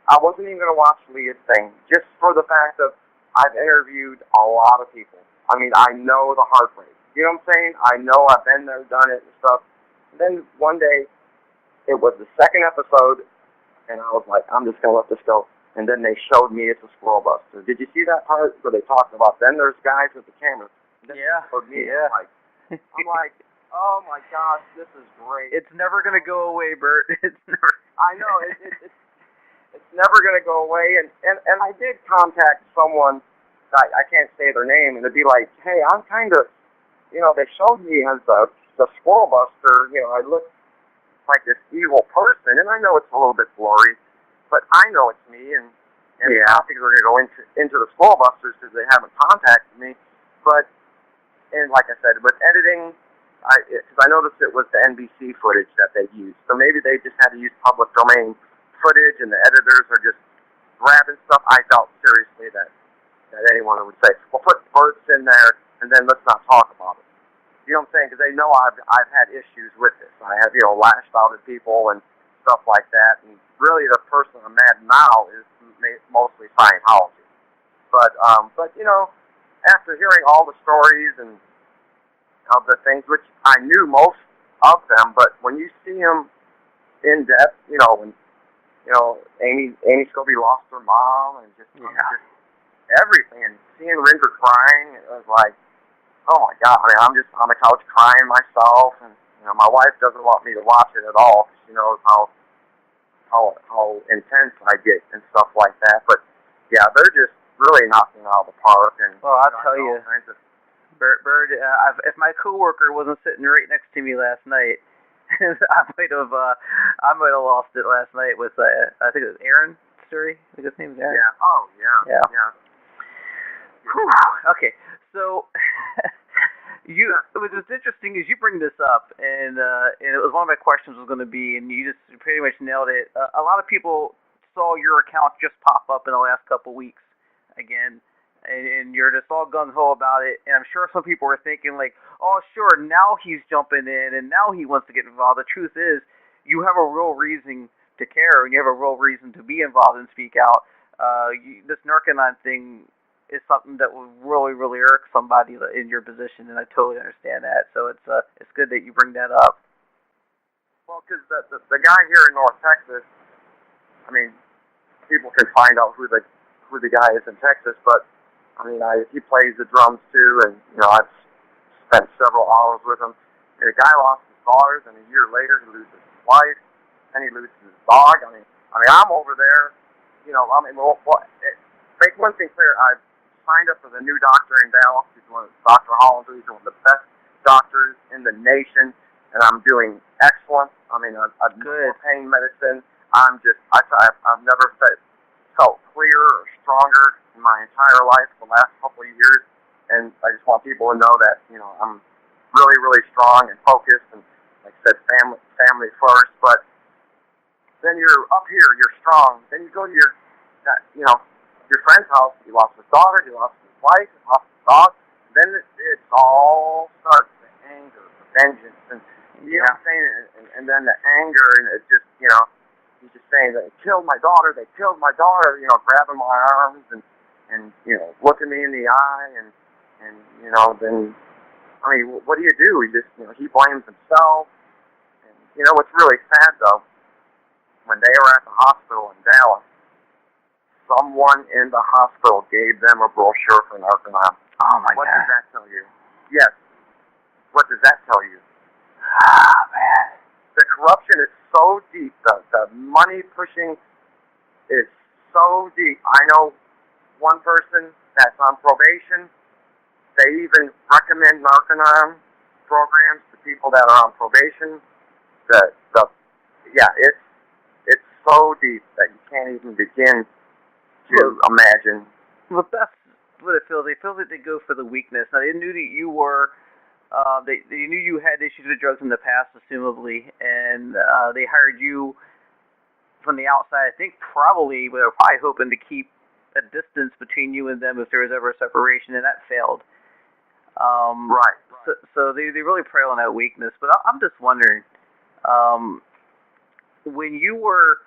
I wasn't even going to watch Leah's thing, just for the fact of I've interviewed a lot of people. I know the heartbreak. You know what I'm saying? I know I've been there, done it and stuff. And then one day, it was the second episode, and I was like, I'm just going to let this go. And then they showed me it's a Squirrel Buster. Did you see that part where they talked about, then there's guys with the cameras? Yeah. For me, yeah. I'm like, oh my gosh, this is great. It's never going to go away, Bert. It's never. I know, it's never going to go away. And I did contact someone, I can't say their name, and it'd be like, hey, I'm kind of, they showed me as the Squirrel Buster, I look like this evil person, and I know it's a little bit blurry, but I know it's me, and I think we're going to go into the Squirrel Busters because they haven't contacted me. But, and like I said, with editing, because I noticed it was the NBC footage that they used, so maybe they just had to use public domain footage, and the editors are just grabbing stuff. I doubt seriously that anyone would say, well, put Bert's in there, and then let's not talk about it. You know what I'm saying? Because they know I've had issues with this. I have, lashed out at people and stuff like that. And really, the person I'm mad now is mostly Scientology. But after hearing all the stories and of the things, which I knew most of them, but when you see them in depth, when Amy Scobie lost her mom and just everything, and seeing Ringer crying, it was like, oh my God! I'm just on the couch crying myself, and my wife doesn't want me to watch it at all because she knows how intense I get and stuff like that. But yeah, they're just really knocking it out of the park. And well, I'll tell you, Bert, if my coworker wasn't sitting right next to me last night, I might have lost it last night with I think it was Aaron Sturry. I think his name is Aaron. Yeah. Oh yeah. Okay, so what's interesting is you bring this up, and it was one of my questions was going to be, and you just pretty much nailed it. A lot of people saw your account just pop up in the last couple weeks again, and you're just all gung-ho about it, and I'm sure some people were thinking like, oh sure, now he's jumping in, and now he wants to get involved. The truth is, you have a real reason to care, and you have a real reason to be involved and speak out. This Narcanon thing is something that will really, really irk somebody in your position, and I totally understand that. So it's good that you bring that up. Well, because the guy here in North Texas, people can find out who the guy is in Texas, but he plays the drums too, and I've spent several hours with him. And the guy lost his daughters, and a year later he loses his wife, and he loses his dog. I'm over there. Make one thing clear. I've signed up for the new doctor in Dallas. He's Dr. Holland. He's one of the best doctors in the nation, and I'm doing excellent. I've good pain medicine. I've never felt clearer or stronger in my entire life the last couple of years, and I just want people to know that I'm really, really strong and focused, and like I said, family first. But then you're up here, you're strong. Then you go to your friend's house, he lost his daughter, he lost his wife, he lost his dog. Then it all starts, the anger, the vengeance, and You know what I'm saying? And then the anger, and it just, you know, he's just saying that they killed my daughter, you know, grabbing my arms and you know, looking me in the eye, and you know, then, I mean, what do? He just, you know, he blames himself. And, you know, what's really sad, though, when they were at the hospital in Dallas, someone in the hospital gave them a brochure for Narcanon. Oh, my God. What does that tell you? Yes. What does that tell you? Ah, man. The corruption is so deep. The money pushing is so deep. I know one person that's on probation. They even recommend Narcanon programs to people that are on probation. It's so deep that you can't even begin to imagine. Well, that's what it feels. They feel that they go for the weakness. Now, they knew that you were, they knew you had issues with drugs in the past, assumably, and they hired you from the outside. I think probably, they were probably hoping to keep a distance between you and them if there was ever a separation, and that failed. Right. So they really prey on that weakness. But I'm just wondering, when you were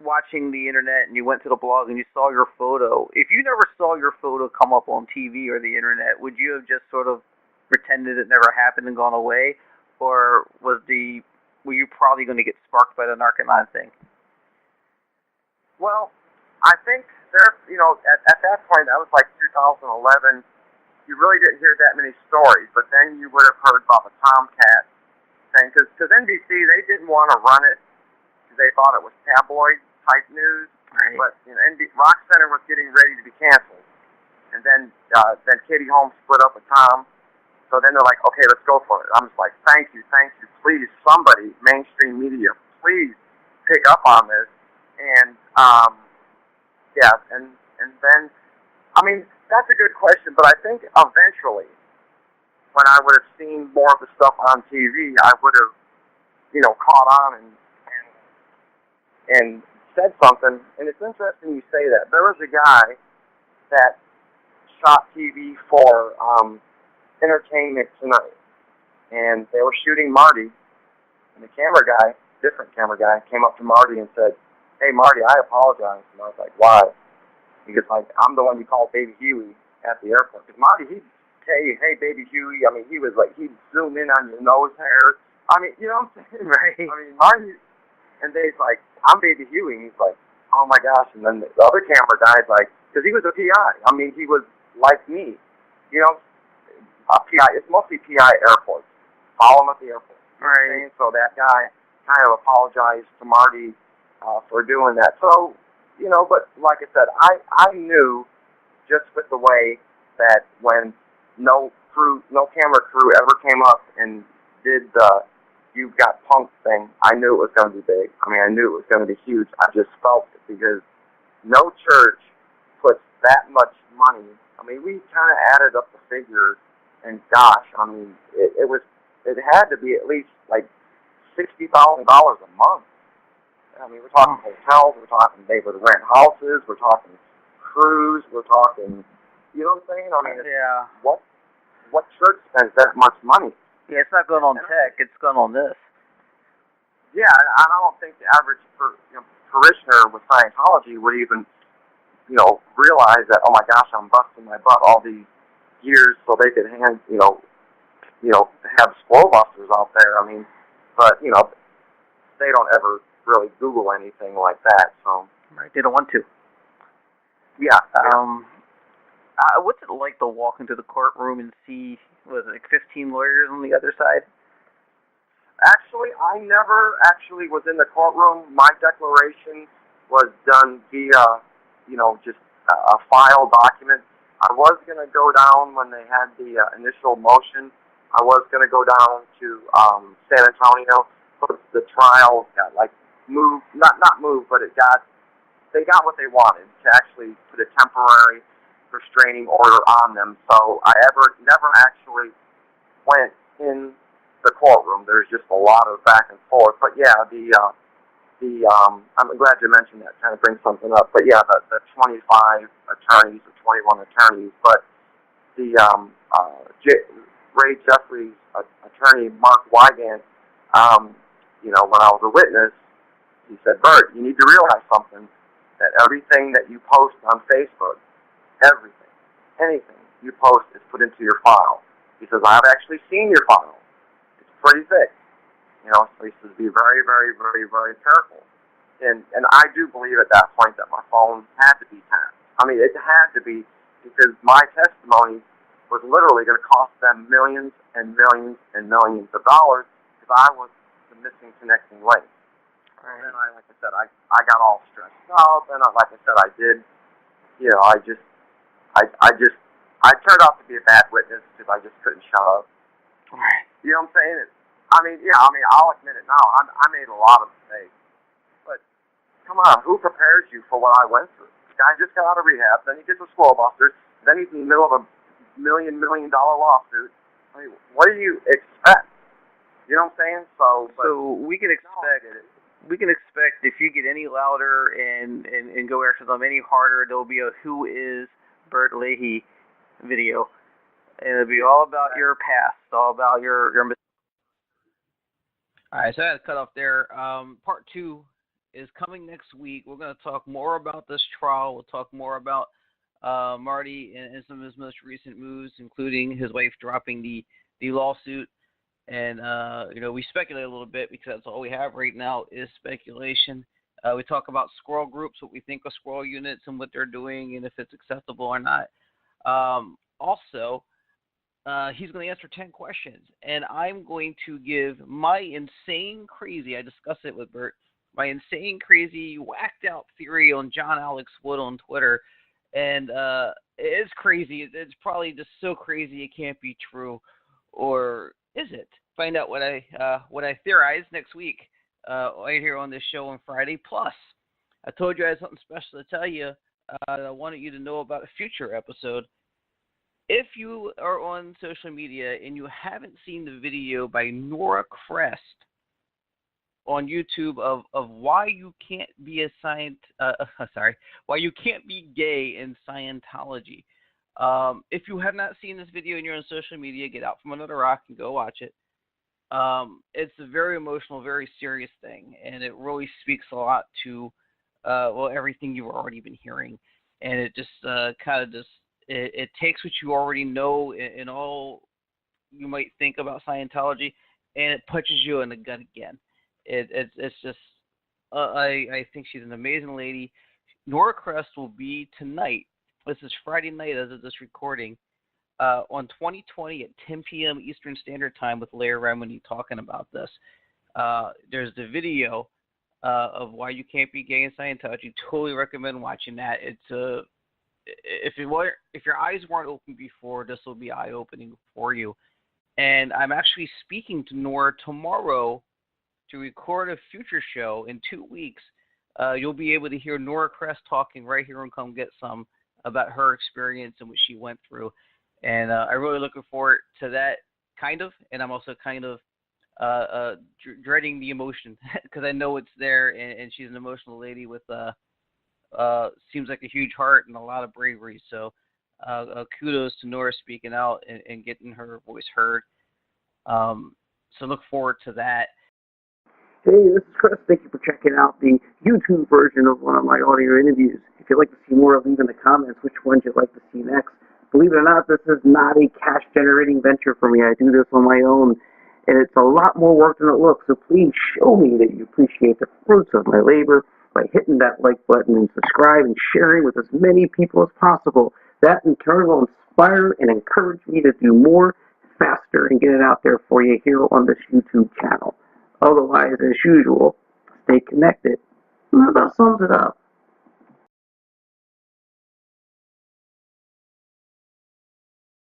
watching the internet and you went to the blog and you saw your photo, if you never saw your photo come up on TV or the internet, would you have just sort of pretended it never happened and gone away? Or were you probably going to get sparked by the Narcanon thing? Well, I think there, you know, at that point, that was like 2011, you really didn't hear that many stories, but then you would have heard about the Tomcat thing, because NBC, they didn't want to run it, because they thought it was tabloid-type news, right. But you know, Rock Center was getting ready to be canceled, and then Katie Holmes split up with Tom, so then they're like, okay, let's go for it. I'm just like, thank you, please, somebody, mainstream media, please pick up on this, and and then, I mean, that's a good question, but I think eventually, when I would have seen more of the stuff on TV, I would have, you know, caught on and said something. And it's interesting you say that. There was a guy that shot TV for Entertainment Tonight, and they were shooting Marty, and the camera guy, different camera guy, came up to Marty and said, "Hey, Marty, I apologize." And I was like, "Why?" He goes, like, "I'm the one you called Baby Huey at the airport." Because Marty, he'd tell you, "Hey, Baby Huey." I mean, he was like, he'd zoom in on your nose hair. I mean, you know what I'm saying? Right. I mean, Marty, and Dave's like, "I'm Baby Huey." And he's like, "Oh my gosh." And then the other camera guy's like, because he was a PI. I mean, he was like me. You know, PI, it's mostly PI airports. Follow him at the airport. Right. So that guy kind of apologized to Marty for doing that. So, you know, but like I said, I knew just with the way that when no camera crew ever came up and did the "You've Got Punked" thing, I knew it was going to be big. I mean, I knew it was going to be huge. I just felt it because no church puts that much money. I mean, we kind of added up the figures, and gosh, I mean, it had to be at least like $60,000 a month. I mean, we're talking hotels, we're talking they would rent houses, we're talking crews, we're talking, you know what I'm saying? I mean, yeah. What church spends that much money? Yeah, it's not going on tech, it's going on this. Yeah, I don't think the average parishioner with Scientology would even, you know, realize that, oh my gosh, I'm busting my butt all these years so they could have squirrel busters out there. I mean, but, you know, they don't ever really Google anything like that, so. Right, they don't want to. Yeah. What's it like to walk into the courtroom and see, was it like 15 lawyers on the other side? Actually, I never actually was in the courtroom. My declaration was done via, you know, just a file document. I was going to go down when they had the initial motion. I was going to go down to San Antonio, but the trial got moved, not moved, but they got what they wanted to actually put a temporary restraining order on them. So I never actually went in the courtroom. There's just a lot of back and forth. But yeah, I'm glad you mentioned that. Kind of brings something up. But yeah, the 25 attorneys or 21 attorneys. But the Ray Jeffries' attorney, Mark Wygant, when I was a witness, he said, Bert, you need to realize something, that everything that you post on Facebook, everything, anything you post is put into your file. He says, I've actually seen your file. It's pretty thick. So he says, be very, very, very, very careful. And I do believe at that point that my phone had to be tapped. I mean, it had to be, because my testimony was literally going to cost them millions and millions and millions of dollars because I was the missing connecting link. Right. And then like I said, I got all stressed out. And like I said, I did, I turned out to be a bad witness because I just couldn't shut up. Right. You know what I'm saying? I'll admit it now. I made a lot of mistakes. But come on, who prepares you for what I went through? This guy just got out of rehab, then he gets a Squirrel Buster, then he's in the middle of a $1 million lawsuit. I mean, what do you expect? You know what I'm saying? So we can expect if you get any louder and go after them any harder, there'll be a Who is Bert Leahy video. And it'll be all about your past, all about your mistakes. All right, so I had to cut off there. Part 2 is coming next week. We're going to talk more about this trial. We'll talk more about Marty and some of his most recent moves, including his wife dropping the lawsuit. And, we speculate a little bit because that's all we have right now is speculation. We talk about Squirrel groups, what we think of Squirrel units and what they're doing and if it's acceptable or not. Also, he's going to answer 10 questions. And I'm going to give my insane, crazy, I discussed it with Bert, my insane, crazy, whacked out theory on John Alex Wood on Twitter. And it's crazy. It's probably just so crazy it can't be true. Or is it? Find out what I theorize next week right here on this show on Friday. Plus, I told you I had something special to tell you that I wanted you to know about a future episode. If you are on social media and you haven't seen the video by Nora Crest on YouTube of why you can't be why you can't be gay in Scientology. If you have not seen this video and you're on social media, get out from under the rock and go watch it. It's a very emotional, very serious thing, and it really speaks a lot to everything you've already been hearing, and it just it takes what you already know and all you might think about Scientology, and it punches you in the gut again. It's just I think she's an amazing lady. Nora Crest will be tonight. This is Friday night as of this recording, on 2020 at 10 p.m. Eastern Standard Time with Larry Remini talking about this. There's the video of why you can't be gay in Scientology. Totally recommend watching that. It's if your eyes weren't open before, this will be eye-opening for you. And I'm actually speaking to Nora tomorrow to record a future show in 2 weeks. You'll be able to hear Nora Crest talking right here on Come Get Some about her experience and what she went through. And I'm really looking forward to that, kind of. And I'm also kind of dreading the emotion because I know it's there, and she's an emotional lady with seems like a huge heart and a lot of bravery. So kudos to Nora speaking out and getting her voice heard. So look forward to that. Hey, this is Chris. Thank you for checking out the YouTube version of one of my audio interviews. If you'd like to see more, leave in the comments which ones you'd like to see next. Believe it or not, this is not a cash-generating venture for me. I do this on my own, and it's a lot more work than it looks. So please show me that you appreciate the fruits of my labor by hitting that like button and subscribe and sharing with as many people as possible. That, in turn, will inspire and encourage me to do more, faster, and get it out there for you here on this YouTube channel. Otherwise, as usual, stay connected. And that about sums it up.